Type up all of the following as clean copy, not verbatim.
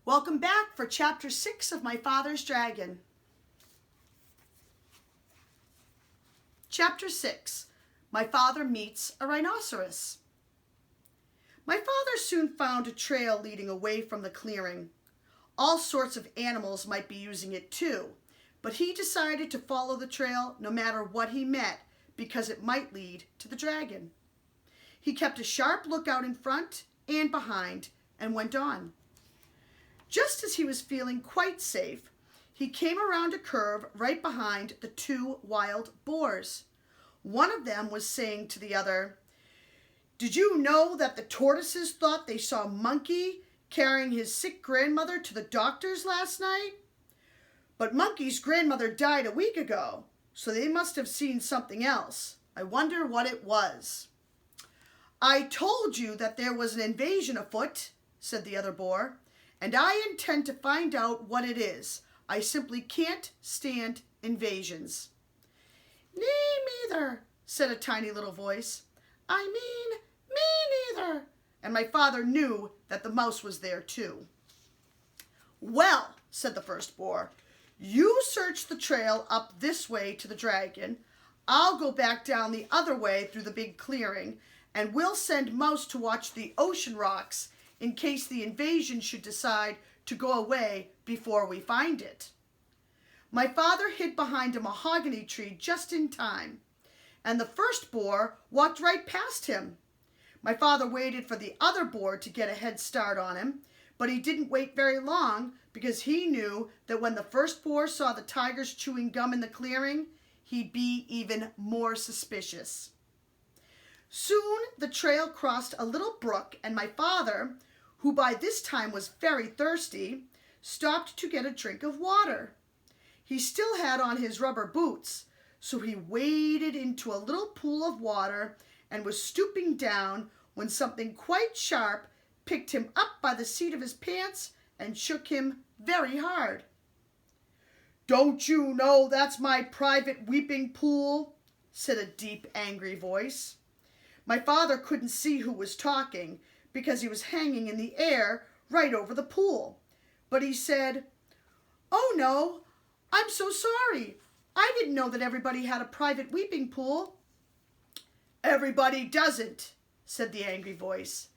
Welcome back for Chapter 6 of My Father's Dragon. Chapter 6. My Father Meets a Rhinoceros. My father soon found a trail leading away from the clearing. All sorts of animals might be using it too, but he decided to follow the trail no matter what he met because it might lead to the dragon. He kept a sharp lookout in front and behind and went on. Just as he was feeling quite safe, he came around a curve right behind the two wild boars. One of them was saying to the other, "Did you know that the tortoises thought they saw Monkey carrying his sick grandmother to the doctor's last night? But Monkey's grandmother died a week ago, so they must have seen something else. I wonder what it was." "I told you that there was an invasion afoot," said the other boar, "and I intend to find out what it is. I simply can't stand invasions." "Me neither," said a tiny little voice. "I mean, me neither." And my father knew that the mouse was there too. "Well," said the first boar, "you search the trail up this way to the dragon. I'll go back down the other way through the big clearing, and we'll send Mouse to watch the ocean rocks in case the invasion should decide to go away before we find it." My father hid behind a mahogany tree just in time, and the first boar walked right past him. My father waited for the other boar to get a head start on him, but he didn't wait very long because he knew that when the first boar saw the tigers chewing gum in the clearing, he'd be even more suspicious. Soon the trail crossed a little brook, and my father, who by this time was very thirsty, stopped to get a drink of water. He still had on his rubber boots, so he waded into a little pool of water and was stooping down when something quite sharp picked him up by the seat of his pants and shook him very hard. "Don't you know that's my private weeping pool?" said a deep, angry voice. My father couldn't see who was talking because he was hanging in the air right over the pool. But he said, "Oh no, I'm so sorry. I didn't know that everybody had a private weeping pool." "Everybody doesn't," said the angry voice.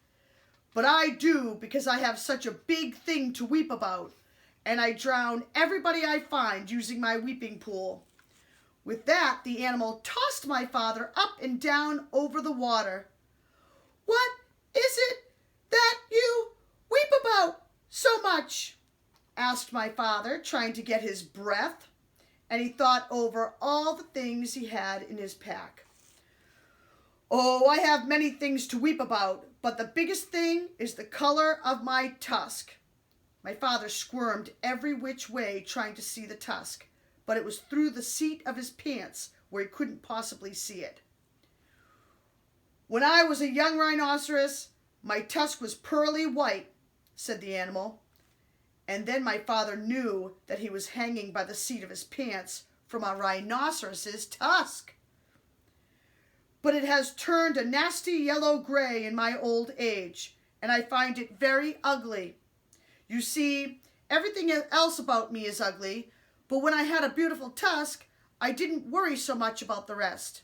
"But I do because I have such a big thing to weep about, and I drown everybody I find using my weeping pool." With that, the animal tossed my father up and down over the water. "What is it that you weep about so much?" asked my father, trying to get his breath, and he thought over all the things he had in his pack. "Oh, I have many things to weep about, but the biggest thing is the color of my tusk." My father squirmed every which way trying to see the tusk, but it was through the seat of his pants where he couldn't possibly see it. "When I was a young rhinoceros, my tusk was pearly white," said the animal. And then my father knew that he was hanging by the seat of his pants from a rhinoceros's tusk. "But it has turned a nasty yellow gray in my old age, and I find it very ugly. You see, everything else about me is ugly, but when I had a beautiful tusk, I didn't worry so much about the rest.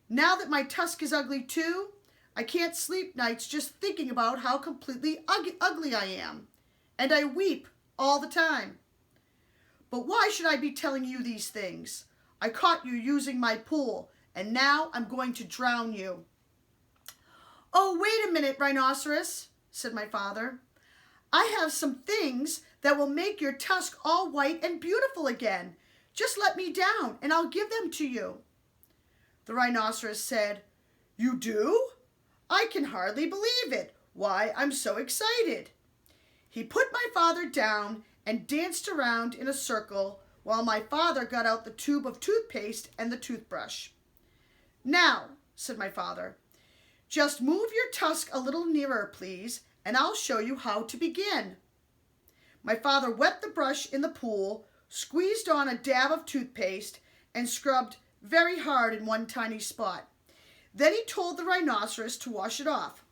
Now that my tusk is ugly too, I can't sleep nights just thinking about how completely ugly I am, and I weep all the time. But why should I be telling you these things? I caught you using my pool, and now I'm going to drown you." "Oh, wait a minute, Rhinoceros," said my father. "I have some things that will make your tusk all white and beautiful again. Just let me down, and I'll give them to you." The rhinoceros said, "You do? I can hardly believe it. Why, I'm so excited." He put my father down and danced around in a circle while my father got out the tube of toothpaste and the toothbrush. "Now," said my father, "just move your tusk a little nearer, please, and I'll show you how to begin." My father wet the brush in the pool, squeezed on a dab of toothpaste, and scrubbed very hard in one tiny spot. Then he told the rhinoceros to wash it off.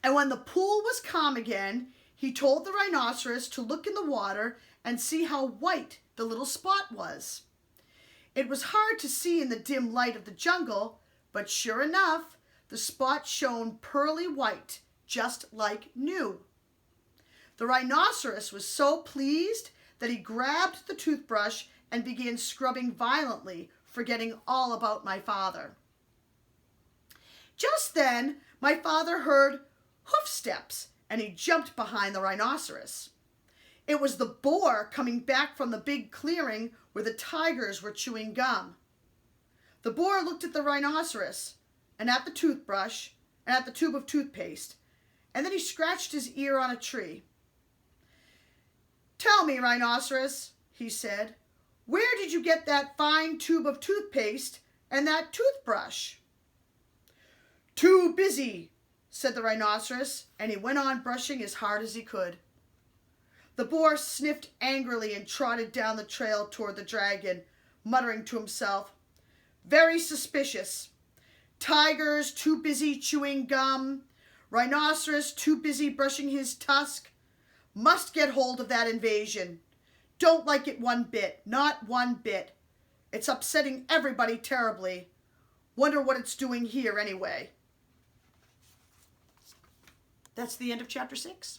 And when the pool was calm again, he told the rhinoceros to look in the water and see how white the little spot was. It was hard to see in the dim light of the jungle, but sure enough, the spot shone pearly white, just like new. The rhinoceros was so pleased that he grabbed the toothbrush and began scrubbing violently, forgetting all about my father. Just then, my father heard hoof steps, and he jumped behind the rhinoceros. It was the boar coming back from the big clearing where the tigers were chewing gum. The boar looked at the rhinoceros, and at the toothbrush, and at the tube of toothpaste, and then he scratched his ear on a tree. "Tell me, rhinoceros," he said, "where did you get that fine tube of toothpaste and that toothbrush?" "Too busy," said the rhinoceros, and he went on brushing as hard as he could. The boar sniffed angrily and trotted down the trail toward the dragon, muttering to himself, "Very suspicious. Tigers too busy chewing gum. Rhinoceros too busy brushing his tusk. Must get hold of that invasion. Don't like it one bit, not one bit. It's upsetting everybody terribly. Wonder what it's doing here anyway." That's the end of chapter 6.